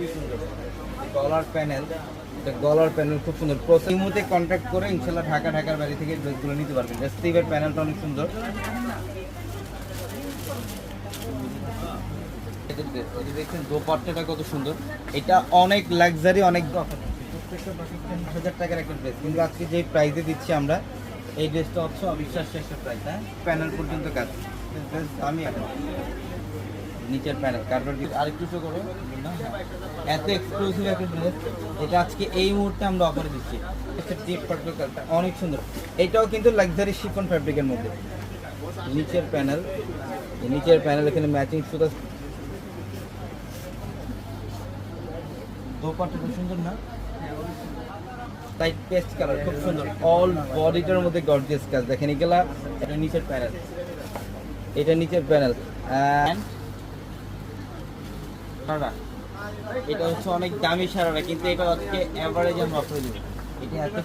খুবই সুন্দর। গলার প্যানেল, এটা গলার প্যানেল খুব সুন্দর। এই মুহূর্তে কন্ট্যাক্ট করে ইনশাল্লাহ ঢাকার বাড়ি থেকে ড্রেসগুলো নিতে পারবেন। স্লিভের প্যানেলটা অনেক সুন্দর। দেখছেন দোপাট্টাটা কত সুন্দর। এটা অনেক লাক্সারি, অনেক প্রত্যেকটা 10,000 টাকার একটা ড্রেস, কিন্তু আজকে যে প্রাইসে দিচ্ছি আমরা এই ড্রেসটা হচ্ছে অবিশ্বাস্য একটা প্রাইস। হ্যাঁ, প্যানেল পর্যন্ত কাজ, ড্রেস দামি এখন। নিচের প্যানেল কার্ডবোর্ড আরেকটু শো করো না, এত এক্সক্লুসিভ একটা ড্রেস। এটা আজকে এই মুহূর্তে আমরা অফারে দিচ্ছি। একটা ডিপ পার্পল কালারটা অনেক সুন্দর। এটাও কিন্তু লাক্সারি শিফন ফ্যাব্রিকের মধ্যে। নিচের প্যানেল, এখানে ম্যাচিং সুতা। দোপাট্টাটা সুন্দর না, তাই পেস্ট কালার খুব সুন্দর। অল বডিটার মধ্যে গর্জিয়াস কাজ দেখেন। এগুলা এটা নিচের প্যানেল, এটা হচ্ছে অনেক দামি সারারা, কিন্তু এটা আজকে অ্যাভারেজ আমরা অফারে দেবো। এটা এত